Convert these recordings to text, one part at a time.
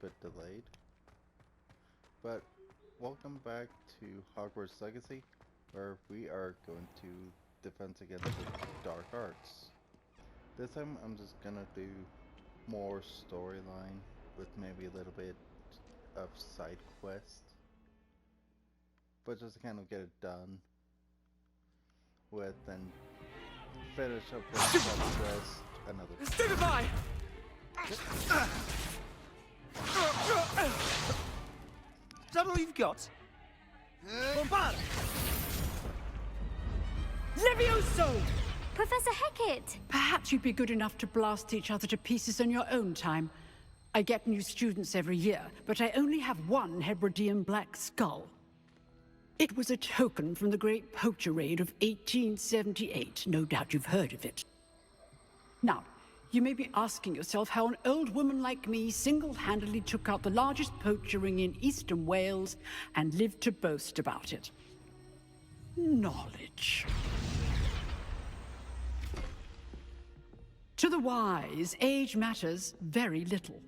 bit delayed. But welcome back to Hogwarts Legacy, where we are going to defense against the dark arts. This time I'm just gonna do more storyline with maybe a little bit of side quest. But just to kind of get it done with and finish up with stress another. Stupefy! Is that all you've got? Bombard! Levioso! Professor Hecat! Perhaps you'd be good enough to blast each other to pieces in your own time. I get new students every year, but I only have one Hebridean black skull. It was a token from the Great Poacher Raid of 1878. No doubt you've heard of it. Now, you may be asking yourself how an old woman like me single-handedly took out the largest poacher ring in eastern Wales and lived to boast about it. Knowledge. To the wise, age matters very little.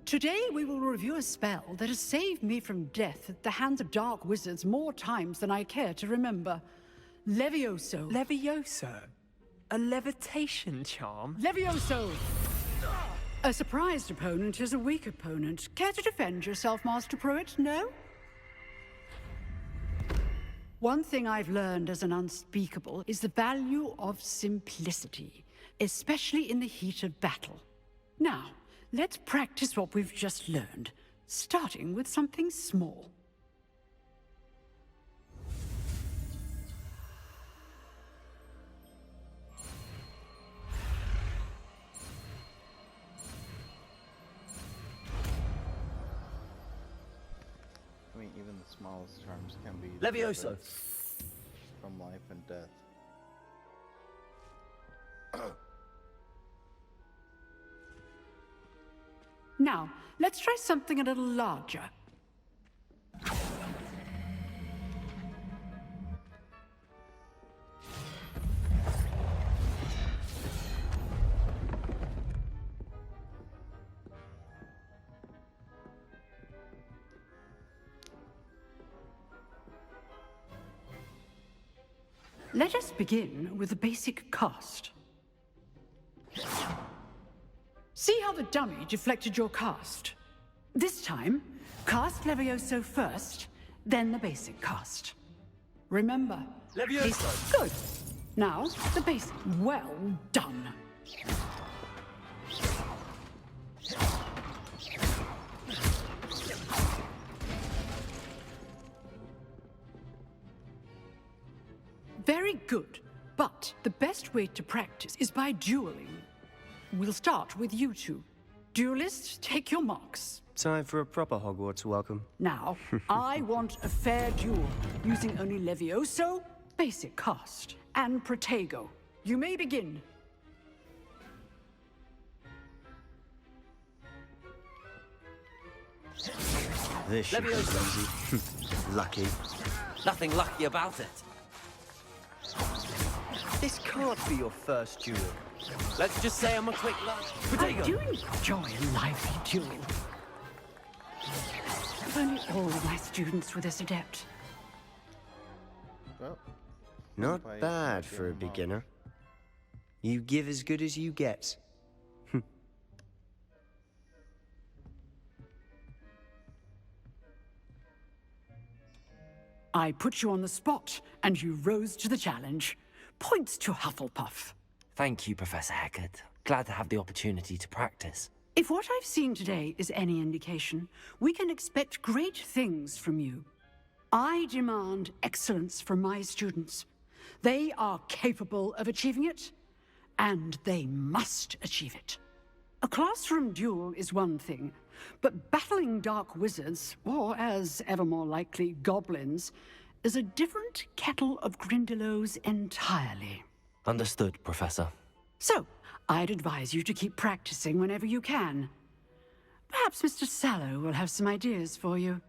Today we will review a spell that has saved me from death at the hands of dark wizards more times than I care to remember. Levioso. Levioso? A levitation charm? Levioso! A surprised opponent is a weak opponent. Care to defend yourself, Master Pruitt? No? One thing I've learned as an unspeakable is the value of simplicity, especially in the heat of battle. Now, let's practice what we've just learned, starting with something small. I mean, even the smallest charms can be Levioso! from life and death. Now, let's try something a little larger. Let us begin with the basic cast. See how the dummy deflected your cast? This time, cast Levioso first, then the basic cast. Remember, Levioso! Good. Now, the basic. Well done. Very good. But the best way to practice is by dueling. We'll start with you two. Duelists, take your marks. Time for a proper Hogwarts welcome. Now, I want a fair duel, using only Levioso, basic cast, and Protego. You may begin. This should be easy. Lucky. Nothing lucky about it. This can't be your first duel. Let's just say I'm a quick learner. I do enjoy a lively duel. If only all of my students were this adept. Well, Not if I bad give for a them up. beginner. You give as good as you get. I put you on the spot, and you rose to the challenge. Points to Hufflepuff. Thank you, Professor Hecat. Glad to have the opportunity to practice. If what I've seen today is any indication, we can expect great things from you. I demand excellence from my students. They are capable of achieving it, and they must achieve it. A classroom duel is one thing, but battling dark wizards, or as ever more likely, goblins, is a different kettle of Grindylows entirely. Understood, Professor. So, I'd advise you to keep practicing whenever you can. Perhaps Mr. Sallow will have some ideas for you.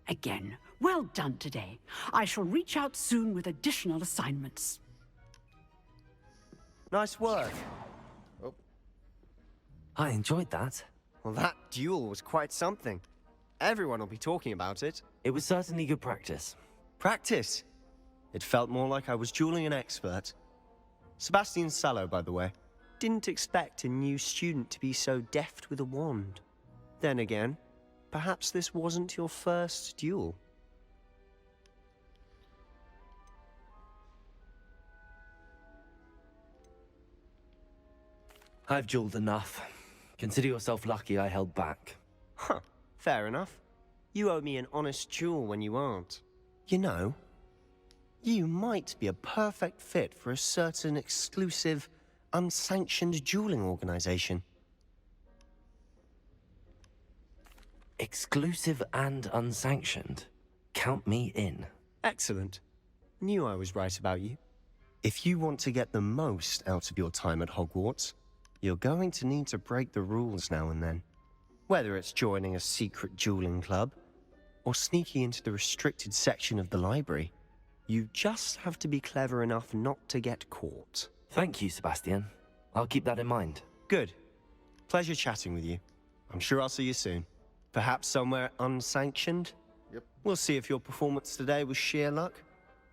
Again, well done today. I shall reach out soon with additional assignments. Nice work. Oh, I enjoyed that. Well, that duel was quite something. Everyone will be talking about it. It was certainly good practice. Practice? It felt more like I was dueling an expert. Sebastian Sallow, by the way. Didn't expect a new student to be so deft with a wand. Then again, perhaps this wasn't your first duel. I've dueled enough. Consider yourself lucky I held back. Huh, fair enough. You owe me an honest duel when you aren't. You know, you might be a perfect fit for a certain exclusive, unsanctioned dueling organization. Exclusive and unsanctioned. Count me in. Excellent. Knew I was right about you. If you want to get the most out of your time at Hogwarts, you're going to need to break the rules now and then. Whether it's joining a secret dueling club, or sneaking into the restricted section of the library, you just have to be clever enough not to get caught. Thank you, Sebastian. I'll keep that in mind. Good. Pleasure chatting with you. I'm sure I'll see you soon. Perhaps somewhere unsanctioned? Yep. We'll see if your performance today was sheer luck,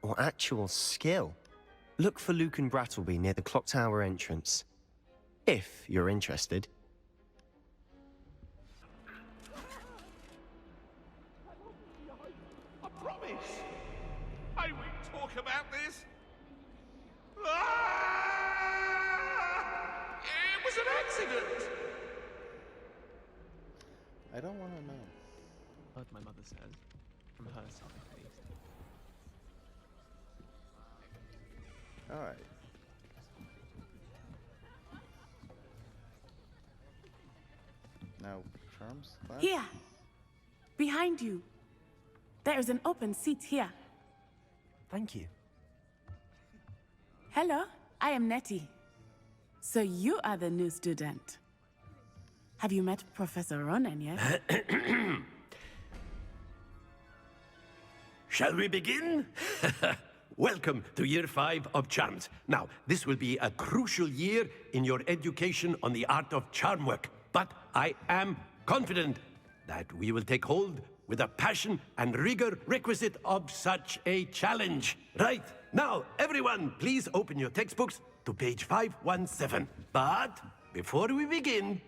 or actual skill. Look for Luke and Brattleby near the clock tower entrance. If you're interested. I promise. I won't talk about this. Ah! It was an accident. I don't want to know. But my mother says, from her side at least. Alright. Now, charms? Class? Here! Behind you! There is an open seat here. Thank you. Hello, I am Nettie. So you are the new student. Have you met Professor Ronan yet? Shall we begin? Welcome to Year 5 of Charms. Now, this will be a crucial year in your education on the art of charm work. But I am confident that we will take hold with the passion and rigor requisite of such a challenge. Right, now, everyone, please open your textbooks to page 517. But before we begin,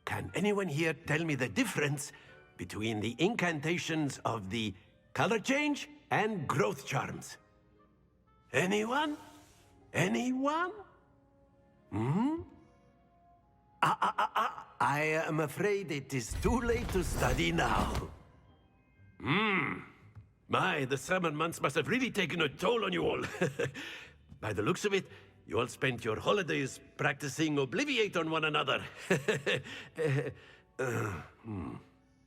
can anyone here tell me the difference between the incantations of the color change and growth charms? Anyone? Anyone? I am afraid it is too late to study now. My, the summer months must have really taken a toll on you all. By the looks of it, you all spent your holidays practicing Obliviate on one another.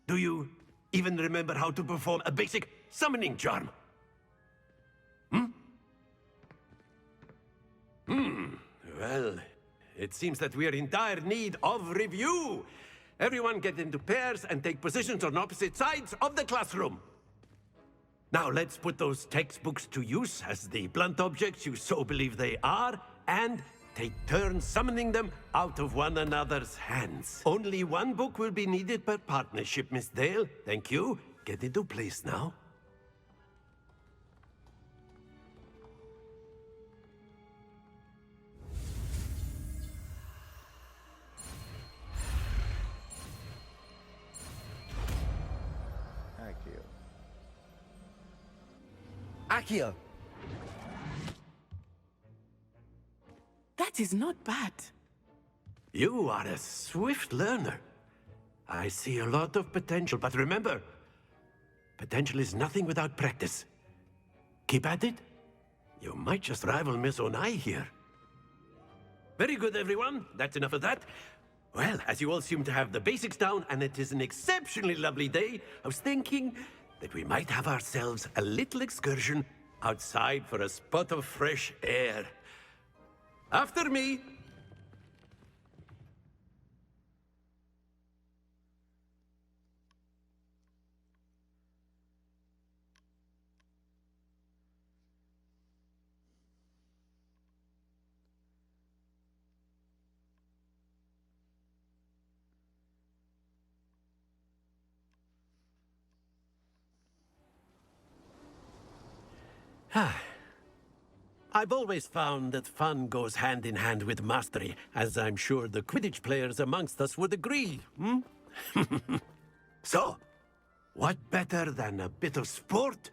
Do you even remember how to perform a basic summoning charm? Well, it seems that we are in dire need of review. Everyone get into pairs and take positions on opposite sides of the classroom. Now let's put those textbooks to use as the blunt objects you so believe they are, and take turns summoning them out of one another's hands. Only one book will be needed per partnership, Miss Dale. Thank you. Get into place now. Accio! That is not bad. You are a swift learner. I see a lot of potential, but remember, potential is nothing without practice. Keep at it. You might just rival Miss Onai here. Very good, everyone. That's enough of that. Well, as you all seem to have the basics down, and it is an exceptionally lovely day, I was thinking that we might have ourselves a little excursion outside for a spot of fresh air. After me! I've always found that fun goes hand in hand with mastery, as I'm sure the Quidditch players amongst us would agree, hmm? So, what better than a bit of sport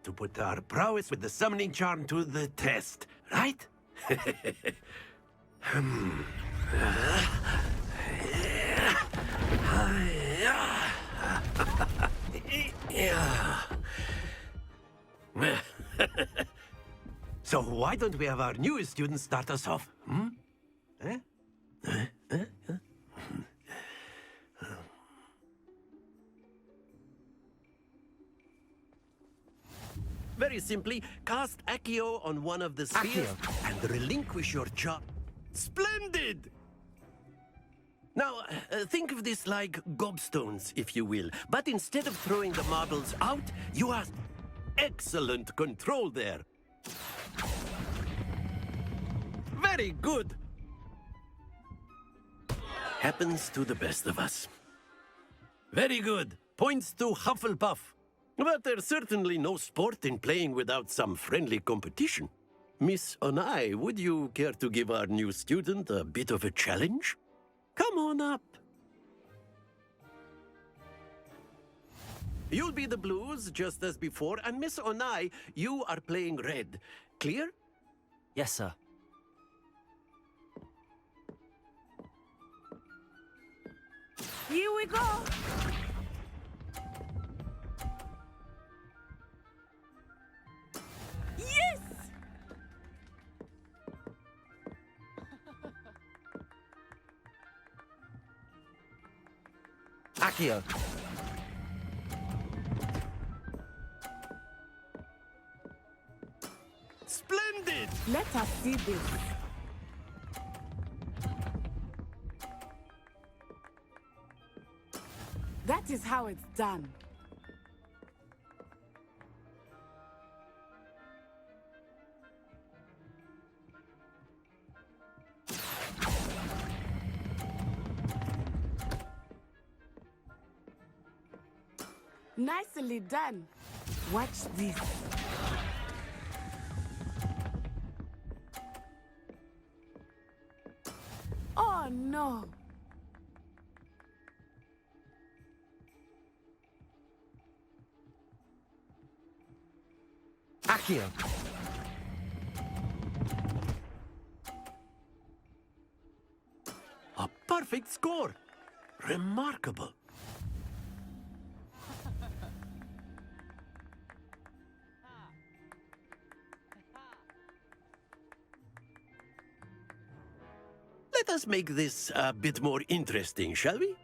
to put our prowess with the summoning charm to the test, right? So why don't we have our newest student start us off? Hmm? Very simply, cast Accio on one of the spheres and relinquish your charm. Splendid! Now, think of this like gobstones, if you will. But instead of throwing the marbles out, you have excellent control there. Very good! Happens to the best of us. Very good. Points to Hufflepuff. But there's certainly no sport in playing without some friendly competition. Miss Onai, would you care to give our new student a bit of a challenge? Come on up. You'll be the blues, just as before, and Miss Onai, you are playing red. Clear? Yes, sir. Here we go. Yes! Accio. Splendid! Let us see this. That is how it's done. Nicely done. Watch this. Oh no! Accio. A perfect score! Remarkable. Let us make this a bit more interesting, shall we?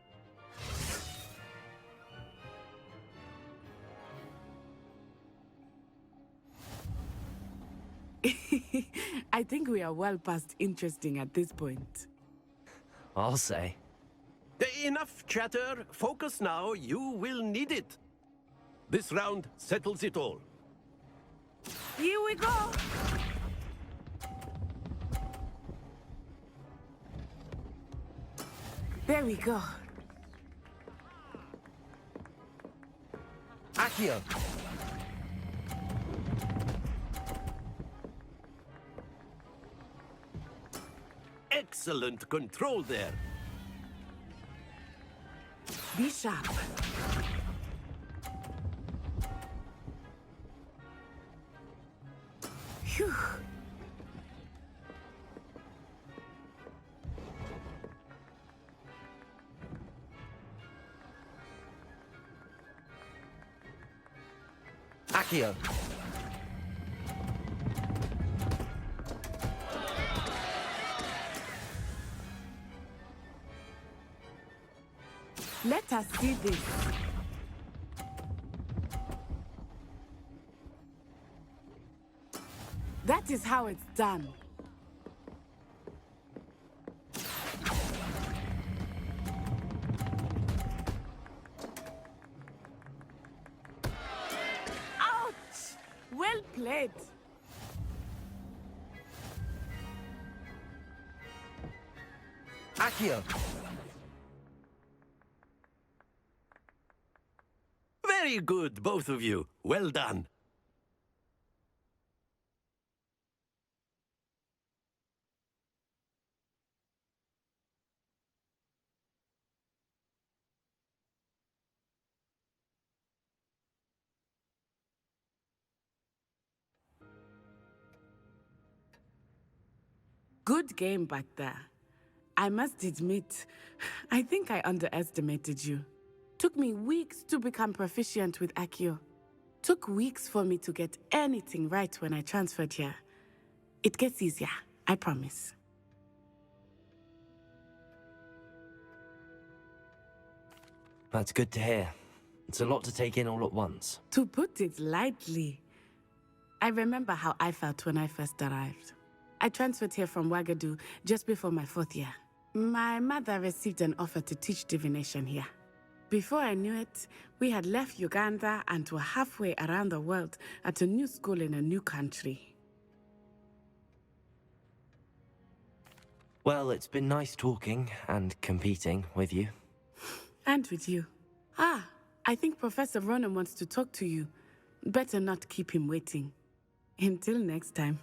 I think we are well past interesting at this point. I'll say. Enough chatter. Focus now. You will need it. This round settles it all. Here we go! There we go. Accio. Excellent control there. Be sharp. Phew. Accio. Let us see this. That is how it's done. Ouch! Well played. Accio. Very good, both of you. Well done. Good game back there. I must admit, I think I underestimated you. Took me weeks to become proficient with Accio. Took weeks for me to get anything right when I transferred here. It gets easier, I promise. That's good to hear. It's a lot to take in all at once. To put it lightly, I remember how I felt when I first arrived. I transferred here from Ouagadougou just before my 4th year. My mother received an offer to teach divination here. Before I knew it, we had left Uganda and were halfway around the world at a new school in a new country. Well, it's been nice talking and competing with you. And with you. Ah, I think Professor Ronan wants to talk to you. Better not keep him waiting. Until next time.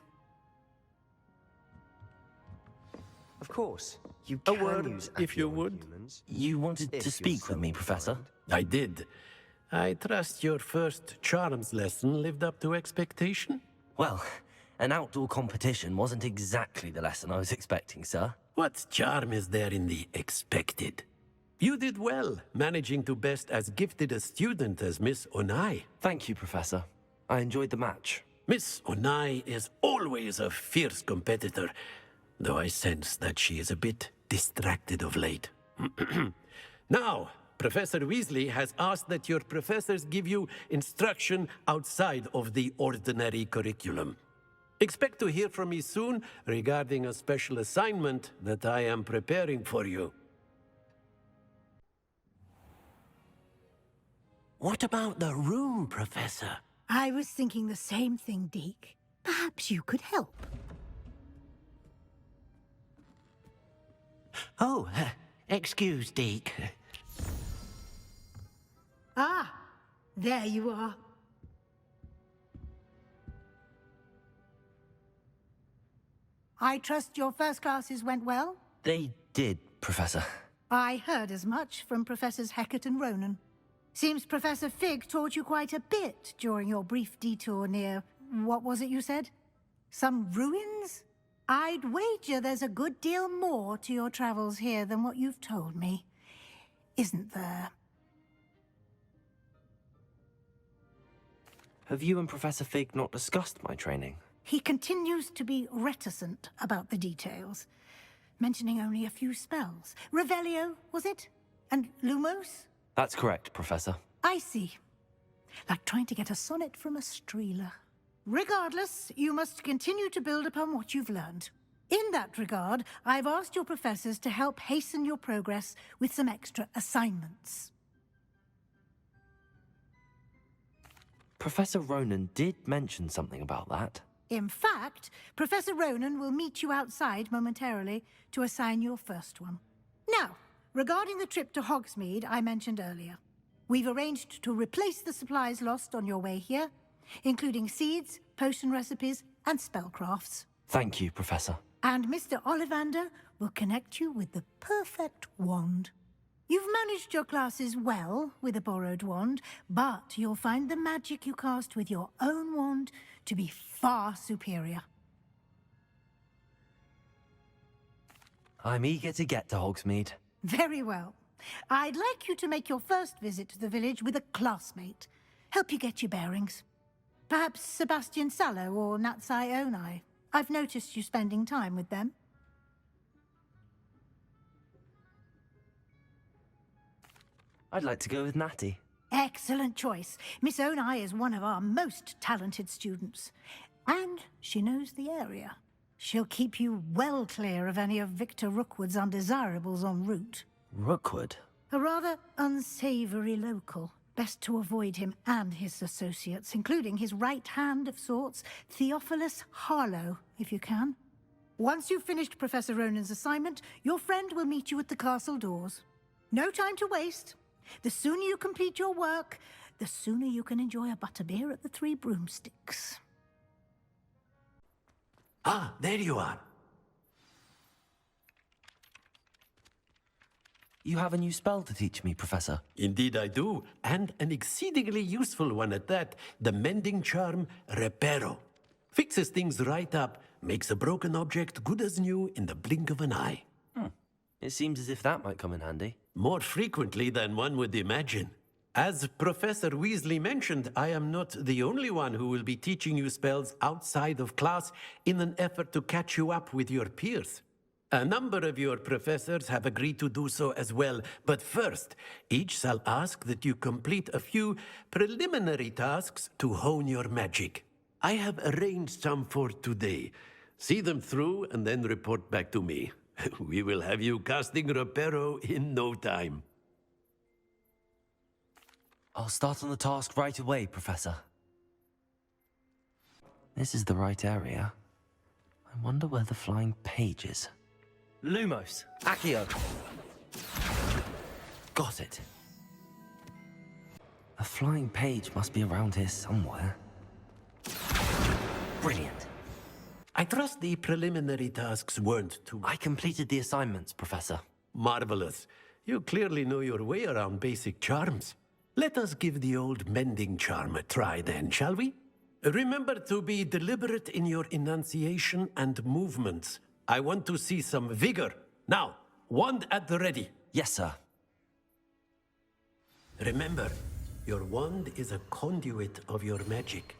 Of course, you A can word, use if you Accio on would. humans. You wanted If to you're speak with me, so Professor? inclined. I did. I trust your first charms lesson lived up to expectation? Well, an outdoor competition wasn't exactly the lesson I was expecting, sir. What charm is there in the expected? You did well, managing to best as gifted a student as Miss Onai. Thank you, Professor. I enjoyed the match. Miss Onai is always a fierce competitor, though I sense that she is a bit distracted of late. Now, Professor Weasley has asked that your professors give you instruction outside of the ordinary curriculum. Expect to hear from me soon regarding a special assignment that I am preparing for you. What about the room, Professor? I was thinking the same thing, Deke. Perhaps you could help. Oh, excuse, Deke. Ah, there you are. I trust your first classes went well? They did, Professor. I heard as much from Professors Hecat and Ronan. Seems Professor Fig taught you quite a bit during your brief detour near... what was it you said? Some ruins? I'd wager there's a good deal more to your travels here than what you've told me. Isn't there? Have you and Professor Fig not discussed my training? He continues to be reticent about the details, mentioning only a few spells. Revelio, was it? And Lumos? That's correct, Professor. I see. Like trying to get a sonnet from a streeler. Regardless, you must continue to build upon what you've learned. In that regard, I've asked your professors to help hasten your progress with some extra assignments. Professor Ronan did mention something about that. In fact, Professor Ronan will meet you outside momentarily to assign your first one. Now, regarding the trip to Hogsmead I mentioned earlier, we've arranged to replace the supplies lost on your way here, including seeds, potion recipes, and spellcrafts. Thank you, Professor. And Mr. Ollivander will connect you with the perfect wand. You've managed your classes well with a borrowed wand, but you'll find the magic you cast with your own wand to be far superior. I'm eager to get to Hogsmeade. Very well. I'd like you to make your first visit to the village with a classmate. Help you get your bearings. Perhaps Sebastian Sallow or Natsai Onai. I've noticed you spending time with them. I'd like to go with Natty. Excellent choice. Miss Onai is one of our most talented students. And she knows the area. She'll keep you well clear of any of Victor Rookwood's undesirables en route. Rookwood? A rather unsavory local. Best to avoid him and his associates, including his right hand of sorts, Theophilus Harlow, if you can. Once you've finished Professor Ronan's assignment, your friend will meet you at the castle doors. No time to waste. The sooner you complete your work, the sooner you can enjoy a butterbeer at the Three Broomsticks. Ah, there you are. You have a new spell to teach me, Professor. Indeed I do, and an exceedingly useful one at that. The mending charm, Reparo. Fixes things right up, makes a broken object good as new in the blink of an eye. It seems as if that might come in handy. More frequently than one would imagine. As Professor Weasley mentioned, I am not the only one who will be teaching you spells outside of class in an effort to catch you up with your peers. A number of your professors have agreed to do so as well, but first, each shall ask that you complete a few preliminary tasks to hone your magic. I have arranged some for today. See them through and then report back to me. We will have you casting Reparo in no time. I'll start on the task right away, Professor. This is the right area. I wonder where the flying page is. Lumos! Accio! Got it. A flying page must be around here somewhere. Brilliant. I trust the preliminary tasks weren't too... I completed the assignments, Professor. Marvelous. You clearly know your way around basic charms. Let us give the old mending charm a try then, shall we? Remember to be deliberate in your enunciation and movements. I want to see some vigor. Now, wand at the ready. Yes, sir. Remember, your wand is a conduit of your magic.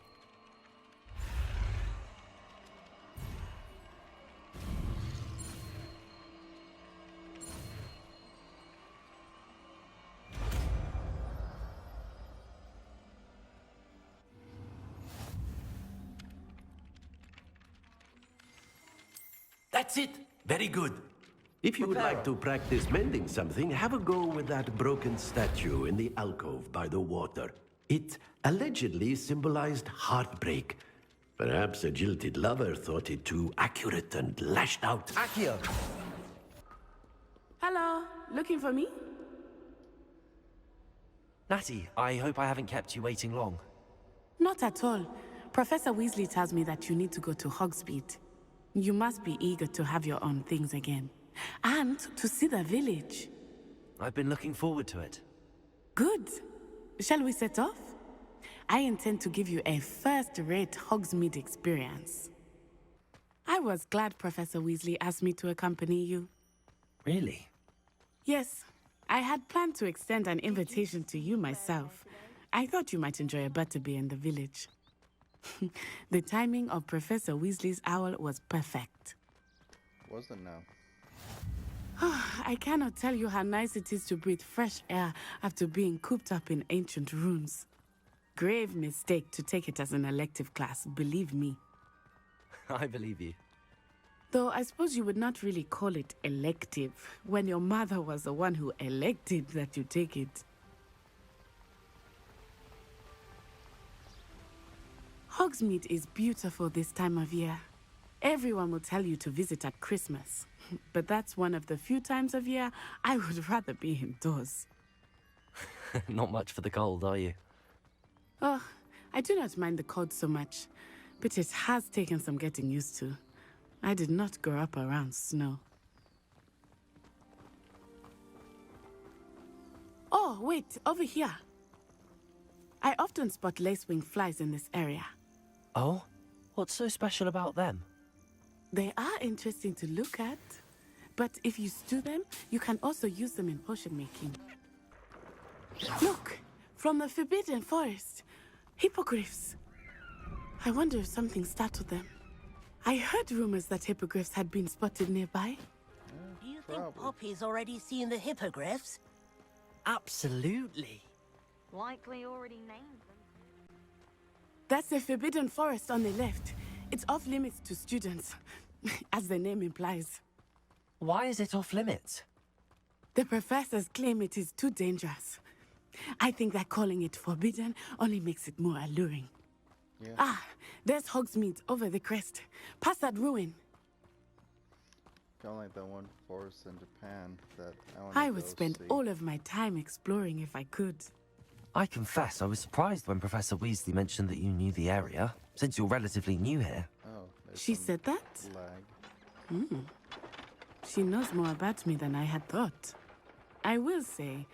That's it. Very good. If you would like to practice mending something, have a go with that broken statue in the alcove by the water. It allegedly symbolized heartbreak. Perhaps a jilted lover thought it too accurate and lashed out. Accio! Hello, looking for me? Natty, I hope I haven't kept you waiting long. Not at all. Professor Weasley tells me that you need to go to Hogsmeade. You must be eager to have your own things again. And to see the village. I've been looking forward to it. Good. Shall we set off? I intend to give you a first-rate Hogsmeade experience. I was glad Professor Weasley asked me to accompany you. Really? Yes. I had planned to extend an invitation to you myself. I thought you might enjoy a butterbeer in the village. The timing of Professor Weasley's owl was perfect. Wasn't now. I cannot tell you how nice it is to breathe fresh air after being cooped up in ancient ruins. Grave mistake to take it as an elective class, believe me. I believe you. Though I suppose you would not really call it elective when your mother was the one who elected that you take it. Hogsmeade is beautiful this time of year. Everyone will tell you to visit at Christmas, but that's one of the few times of year I would rather be indoors. Not much for the cold, are you? Oh, I do not mind the cold so much, but it has taken some getting used to. I did not grow up around snow. Oh, wait, over here. I often spot lacewing flies in this area. Oh? What's so special about them? They are interesting to look at, but if you stew them, you can also use them in potion making. Look, from the Forbidden Forest, hippogriffs. I wonder if something startled them. I heard rumors that hippogriffs had been spotted nearby. Do you think Poppy's already seen the hippogriffs? Absolutely. Likely already named them. That's the Forbidden Forest on the left. It's off limits to students, as the name implies. Why is it off limits? The professors claim it is too dangerous. I think that calling it forbidden only makes it more alluring. Yeah. Ah, there's Hogsmeade over the crest. Past that ruin. Kind of like that one forest in Japan that I would spend all of my time exploring if I could. I confess I was surprised when Professor Weasley mentioned that you knew the area, since you're relatively new here. Oh, she said that? Lag. She knows more about me than I had thought. I will say,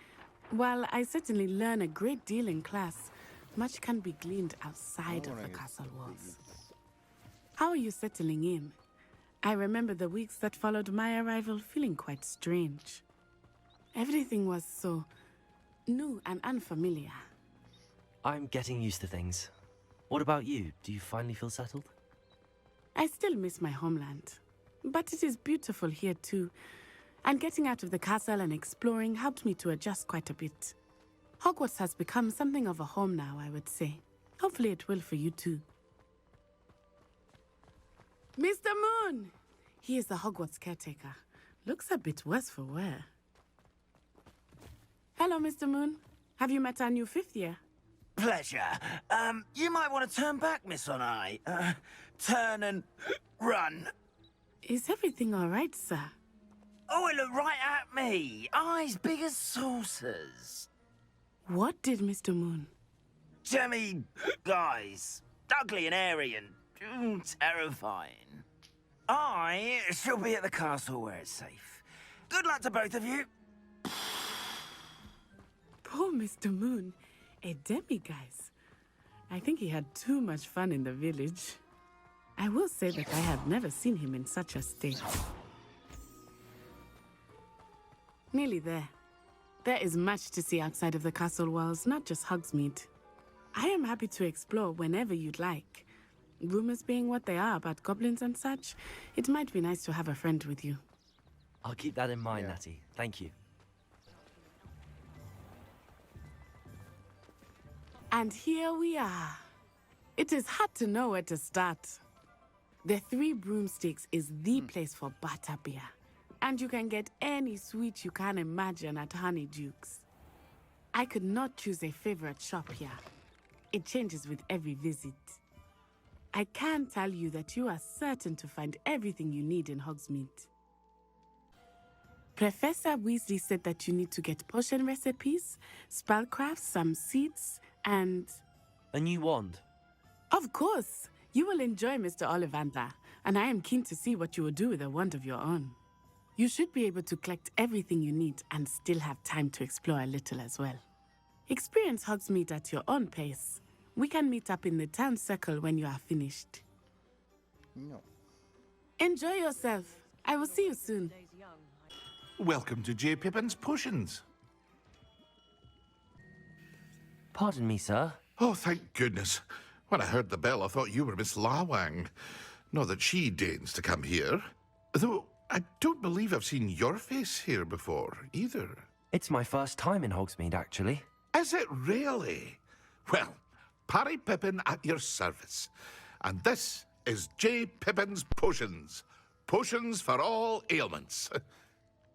while I certainly learn a great deal in class, much can be gleaned outside of the castle walls. How are you settling in? I remember the weeks that followed my arrival feeling quite strange. Everything was so new and unfamiliar. I'm getting used to things. What about you? Do you finally feel settled? I still miss my homeland, but it is beautiful here too. And getting out of the castle and exploring helped me to adjust quite a bit. Hogwarts has become something of a home now, I would say. Hopefully it will for you too. Mr. Moon! He is the Hogwarts caretaker. Looks a bit worse for wear. Hello, Mr. Moon. Have you met our new 5th year? Pleasure. You might want to turn back, Miss Onai. Turn and run. Is everything all right, sir? Oh, it looked right at me. Eyes big as saucers. What did Mr. Moon? Jemmy guys. Ugly and airy and terrifying. I shall be at the castle where it's safe. Good luck to both of you. Poor Mr. Moon. A demiguise. I think he had too much fun in the village. I will say that I have never seen him in such a state. Nearly there. There is much to see outside of the castle walls, not just Hogsmeade. I am happy to explore whenever you'd like. Rumors being what they are about goblins and such, it might be nice to have a friend with you. I'll keep that in mind, Natty. Thank you. And here we are. It is hard to know where to start. The Three Broomsticks is the place for butterbeer. And you can get any sweet you can imagine at Honeyduke's. I could not choose a favorite shop here. It changes with every visit. I can tell you that you are certain to find everything you need in Hogsmeade. Professor Weasley said that you need to get potion recipes, spellcrafts, some seeds, and... A new wand? Of course! You will enjoy Mr. Ollivander, and I am keen to see what you will do with a wand of your own. You should be able to collect everything you need and still have time to explore a little as well. Experience Hogsmeade at your own pace. We can meet up in the town circle when you are finished. No. Enjoy yourself. I will see you soon. Welcome to J. Pippin's Potions. Pardon me, sir. Oh, thank goodness. When I heard the bell, I thought you were Miss Lawang. Not that she deigns to come here. Though I don't believe I've seen your face here before, either. It's my first time in Hogsmeade, actually. Is it really? Well, Parry Pippin at your service. And this is J. Pippin's Potions. Potions for all ailments.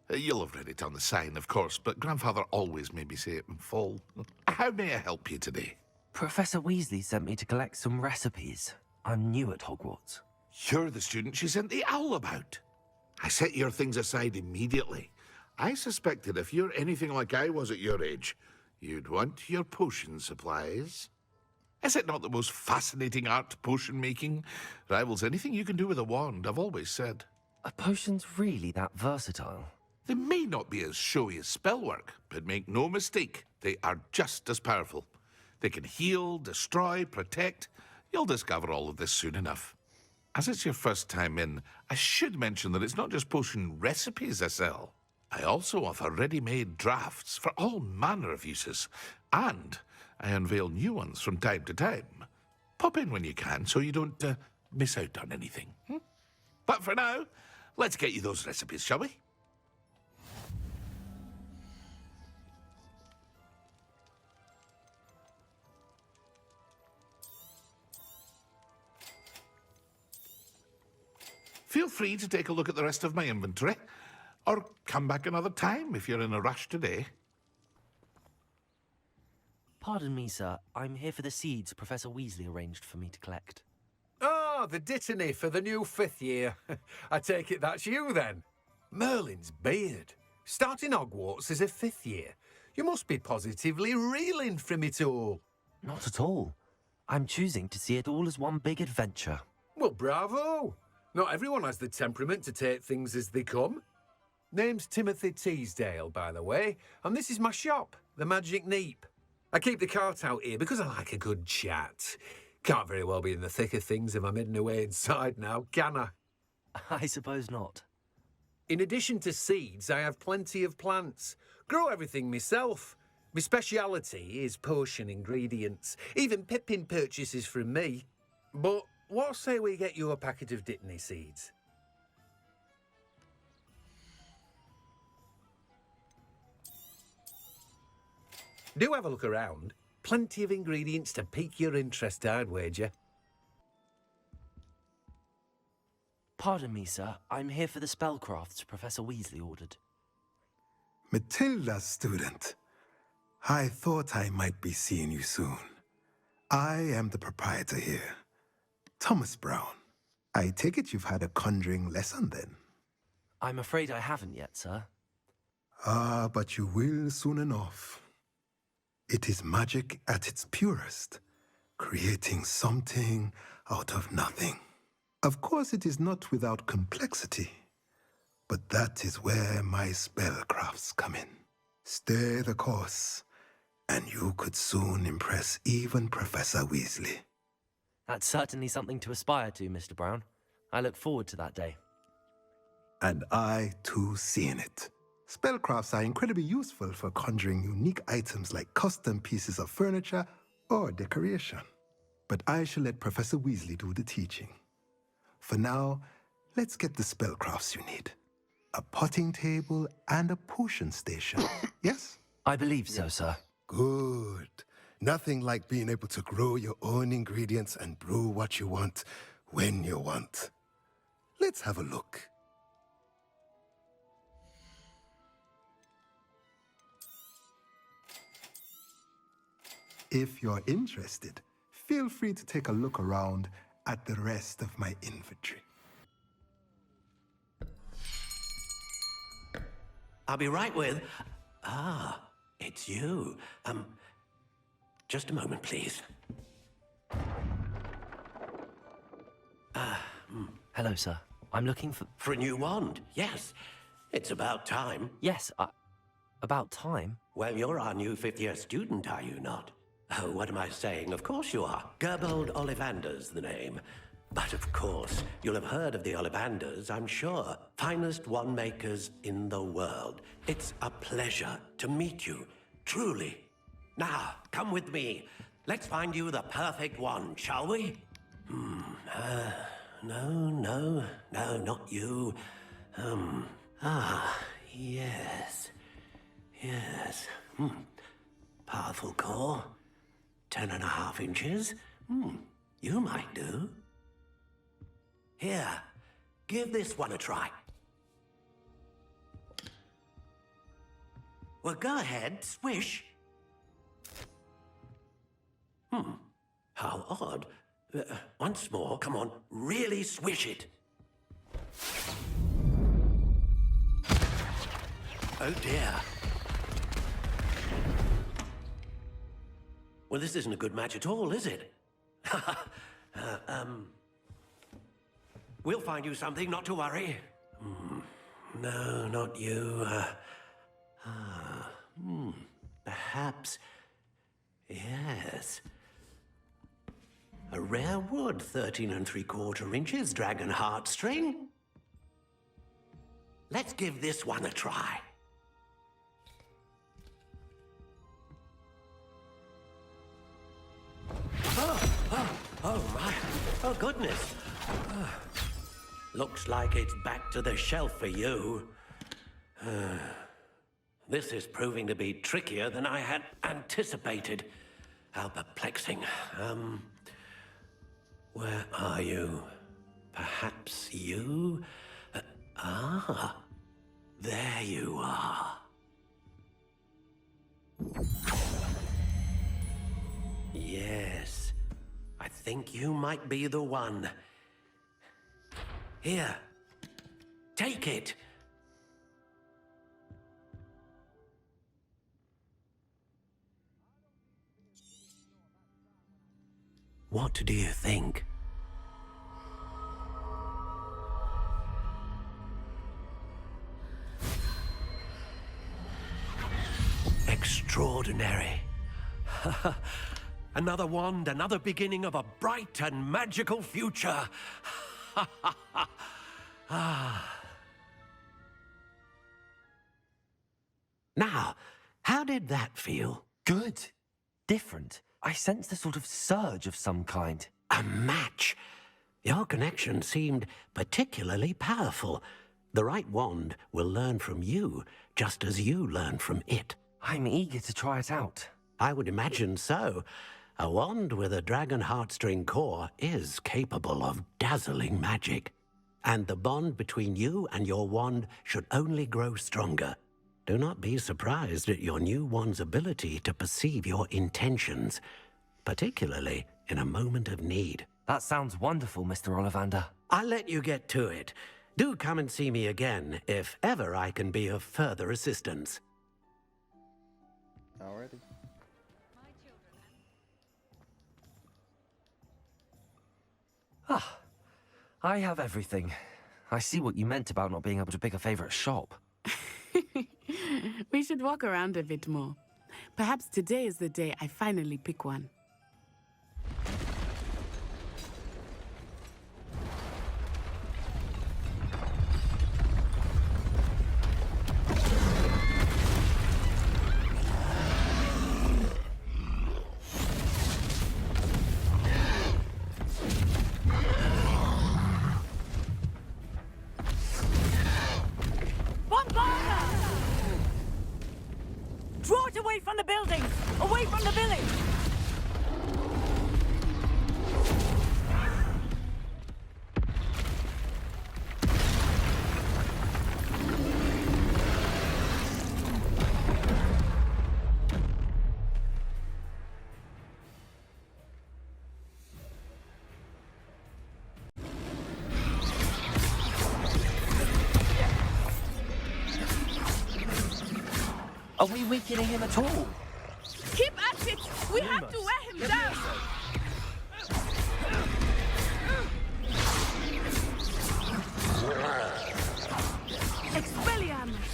You'll have read it on the sign, of course, but Grandfather always made me say it in full. How may I help you today? Professor Weasley sent me to collect some recipes. I'm new at Hogwarts. You're the student she sent the owl about. I set your things aside immediately. I suspected if you're anything like I was at your age, you'd want your potion supplies. Is it not the most fascinating art, potion making? Rivals anything you can do with a wand, I've always said. Are potions really that versatile? They may not be as showy as spellwork, but make no mistake, they are just as powerful. They can heal, destroy, protect. You'll discover all of this soon enough. As it's your first time in, I should mention that it's not just potion recipes I sell. I also offer ready-made drafts for all manner of uses, and I unveil new ones from time to time. Pop in when you can so you don't miss out on anything. But for now, let's get you those recipes, shall we? Feel free to take a look at the rest of my inventory, or come back another time if you're in a rush today. Pardon me, sir. I'm here for the seeds Professor Weasley arranged for me to collect. Ah, the dittany for the new 5th year. I take it that's you, then. Merlin's beard. Starting Hogwarts as a 5th year. You must be positively reeling from it all. Not at all. I'm choosing to see it all as one big adventure. Well, bravo. Not everyone has the temperament to take things as they come. Name's Timothy Teasdale, by the way, and this is my shop, the Magic Neep. I keep the cart out here because I like a good chat. Can't very well be in the thick of things if I'm hidden away inside now, can I? I suppose not. In addition to seeds, I have plenty of plants. Grow everything myself. My speciality is potion ingredients. Even Pippin purchases from me. But what say we get you a packet of Dittany seeds? Do have a look around. Plenty of ingredients to pique your interest, I'd wager. Pardon me, sir. I'm here for the spellcrafts Professor Weasley ordered. Matilda's student. I thought I might be seeing you soon. I am the proprietor here, Thomas Brown. I take it you've had a conjuring lesson then? I'm afraid I haven't yet, sir. Ah, but you will soon enough. It is magic at its purest, creating something out of nothing. Of course, it is not without complexity, but that is where my spellcrafts come in. Stay the course, and you could soon impress even Professor Weasley. That's certainly something to aspire to, Mr. Brown. I look forward to that day. And I, too, see in it. Spellcrafts are incredibly useful for conjuring unique items like custom pieces of furniture or decoration. But I shall let Professor Weasley do the teaching. For now, let's get the spellcrafts you need. A potting table and a potion station, yes? I believe so, sir. Good. Nothing like being able to grow your own ingredients and brew what you want when you want. Let's have a look. If you're interested, feel free to take a look around at the rest of my inventory. I'll be right with... Ah, it's you. Just a moment, please. Hello, sir. I'm looking for... For a new wand, yes. It's about time. Yes, about time? Well, you're our new fifth-year student, are you not? Oh, what am I saying? Of course you are. Gerbold Ollivander's the name. But of course, you'll have heard of the Ollivanders, I'm sure. Finest wand makers in the world. It's a pleasure to meet you, truly. Now, come with me. Let's find you the perfect wand, shall we? No, not you. Yes. Powerful core. 10.5 inches. You might do. Here, give this one a try. Well, go ahead, swish. How odd. Once more, come on, really swish it. Oh dear. Well, this isn't a good match at all, is it? We'll find you something, not to worry. No, not you. Perhaps... Yes. A rare wood, 13 3/4 inches, dragon heartstring. Let's give this one a try. Oh my, oh goodness. Looks like it's back to the shelf for you. This is proving to be trickier than I had anticipated. How perplexing. Where are you? Perhaps you? There you are. Yes, I think you might be the one. Here, take it. What do you think? Extraordinary. Another wand, another beginning of a bright and magical future. Now, how did that feel? Good. Different. I sensed a sort of surge of some kind. A match. Your connection seemed particularly powerful. The right wand will learn from you, just as you learn from it. I'm eager to try it out. I would imagine so. A wand with a dragon heartstring core is capable of dazzling magic. And the bond between you and your wand should only grow stronger. Do not be surprised at your new wand's ability to perceive your intentions, particularly in a moment of need. That sounds wonderful, Mr. Ollivander. I'll let you get to it. Do come and see me again if ever I can be of further assistance. Alrighty. Ah, I have everything. I see what you meant about not being able to pick a favorite shop. We should walk around a bit more. Perhaps today is the day I finally pick one. Draw it away from the buildings! Away from the village! Are we weakening him at all? Keep at it! We have to wear him down! Expelliarmus!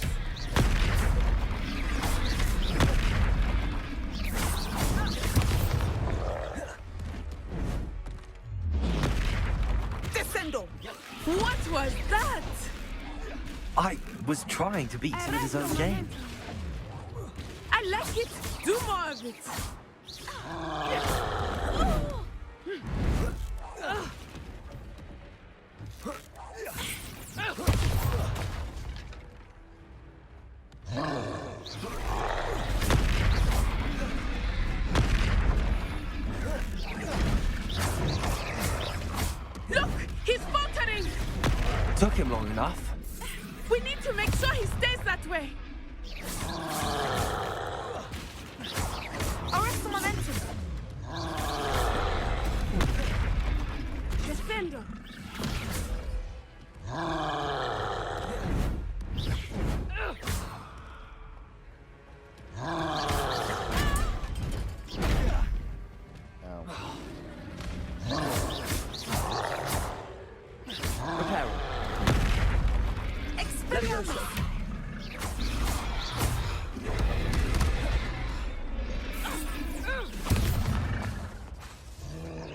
Descendo! What was that? I was trying to beat Caesar's own game. I like it! Do more of it! Look! He's faltering! Took him long enough. We need to make sure he stays that way! Arrest the momentum! Defendo! Prepare. Expelliarmus!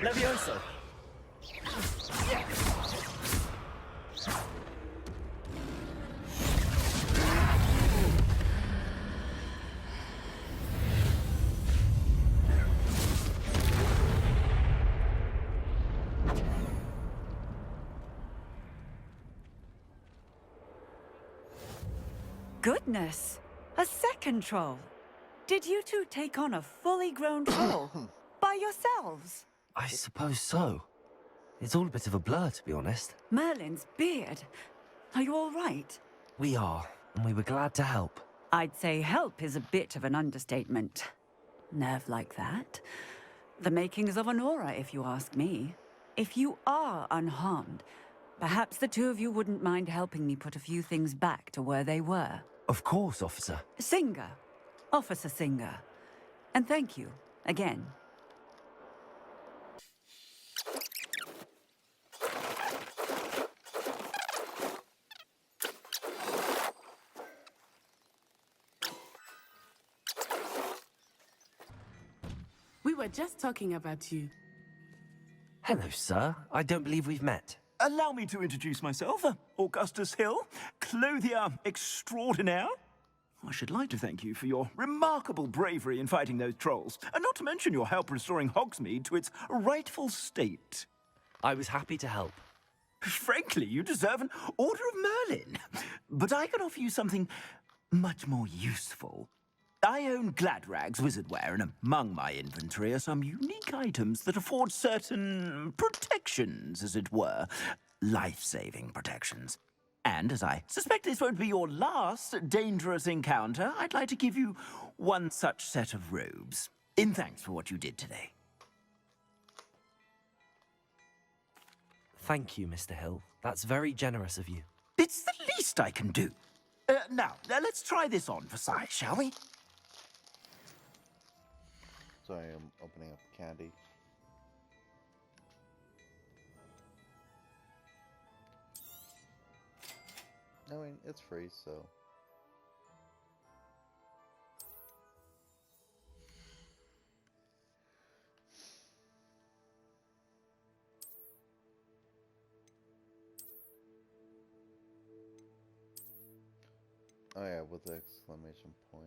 Levioso! Goodness! A second troll! Did you two take on a fully grown troll? By yourselves? I suppose so. It's all a bit of a blur, to be honest. Merlin's beard. Are you all right? We are, and we were glad to help. I'd say help is a bit of an understatement. Nerve like that. The makings of an aura, if you ask me. If you are unharmed, perhaps the two of you wouldn't mind helping me put a few things back to where they were. Of course, officer. Singer. Officer Singer. And thank you, again. We were just talking about you. Hello, sir. I don't believe we've met. allow me to introduce myself. Augustus Hill, clothier extraordinaire. I should like to thank you for your remarkable bravery in fighting those trolls, and not to mention your help restoring Hogsmead to its rightful state. I was happy to help. Frankly, you deserve an Order of Merlin. But I can offer you something much more useful. I own Gladrag's wizardware, and among my inventory are some unique items that afford certain protections, as it were. Life-saving protections. And as I suspect this won't be your last dangerous encounter, I'd like to give you one such set of robes, in thanks for what you did today. Thank you, Mr. Hill. That's very generous of you. It's the least I can do. Now, let's try this on for size, shall we? Sorry, I'm opening up candy. I mean, it's free, so... Oh yeah, with the exclamation point.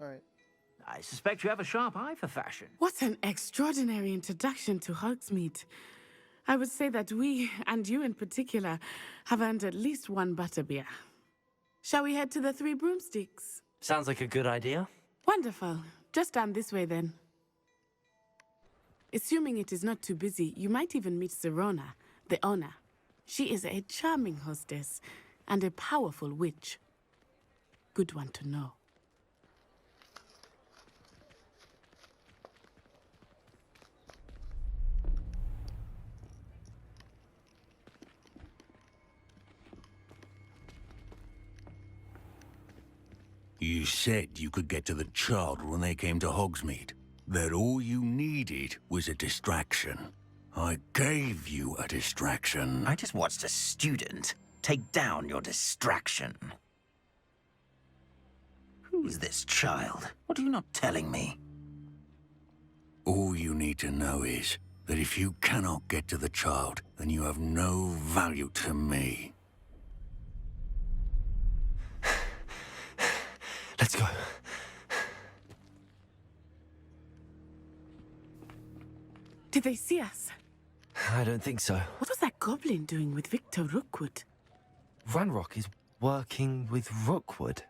Alright. I suspect you have a sharp eye for fashion. What an extraordinary introduction to Hogsmeade. I would say that we, and you in particular, have earned at least one butterbeer. Shall we head to the Three Broomsticks? Sounds like a good idea. Wonderful. Just down this way, then. Assuming it is not too busy, you might even meet Sirona, the owner. She is a charming hostess and a powerful witch. Good one to know. You said you could get to the child when they came to Hogsmeade. That all you needed was a distraction. I gave you a distraction. I just watched a student take down your distraction. Who is this child? What are you not telling me? All you need to know is that if you cannot get to the child, then you have no value to me. Let's go. Did they see us? I don't think so. What was that goblin doing with Victor Rookwood? Ranrock is working with Rookwood.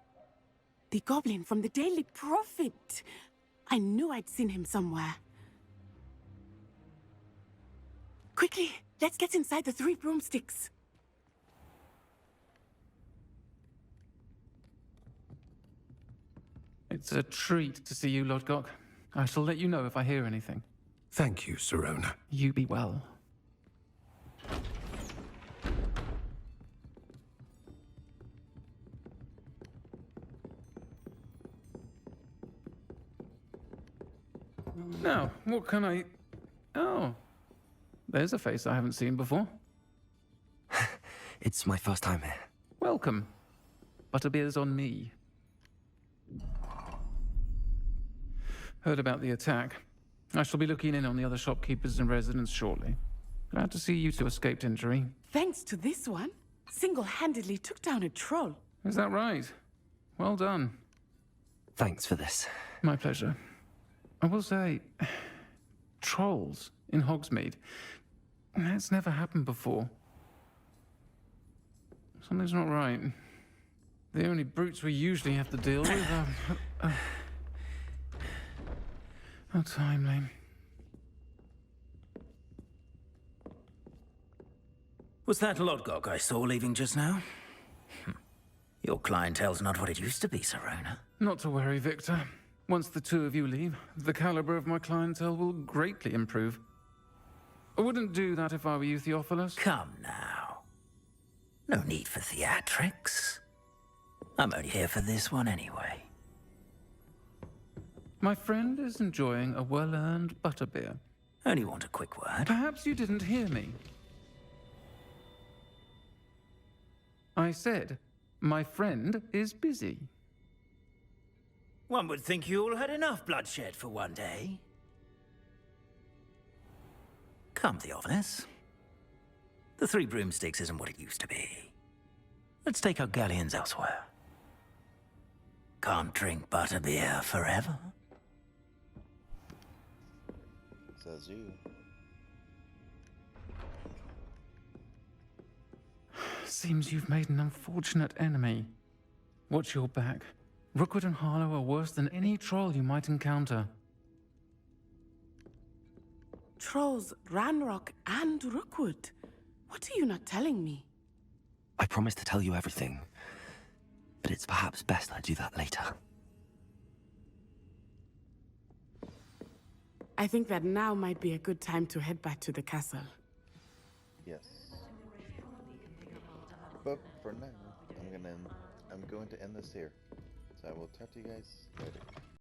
The goblin from the Daily Prophet. I knew I'd seen him somewhere. Quickly, let's get inside the Three Broomsticks. It's a treat to see you, Lodgok. I shall let you know if I hear anything. Thank you, Sirona. You be well. Now, what can I... Oh, there's a face I haven't seen before. It's my first time here. Welcome. Butterbeer's on me. Heard about the attack. I shall be looking in on the other shopkeepers and residents shortly. Glad to see you two escaped injury. Thanks to this one, single-handedly took down a troll. Is that right? Well done. Thanks for this. My pleasure. I will say, trolls in Hogsmeade. That's never happened before. Something's not right. The only brutes we usually have to deal with are... How timely. Was that Lodgok I saw leaving just now? Your clientele's not what it used to be, Sirona. Not to worry, Victor. Once the two of you leave, the caliber of my clientele will greatly improve. I wouldn't do that if I were you, Theophilus. Come now. No need for theatrics. I'm only here for this one anyway. My friend is enjoying a well-earned butterbeer. Only want a quick word. Perhaps you didn't hear me. I said, my friend is busy. One would think you all had enough bloodshed for one day. Come, Theophilus. The Three Broomsticks isn't what it used to be. Let's take our galleons elsewhere. Can't drink butterbeer forever. Says you. Seems you've made an unfortunate enemy. Watch your back. Rookwood and Harlow are worse than any troll you might encounter. Trolls, Ranrock, and Rookwood. What are you not telling me? I promise to tell you everything, but it's perhaps best I do that later. I think that now might be a good time to head back to the castle. Yes. But for now, I'm going to end this here. So I will talk to you guys later.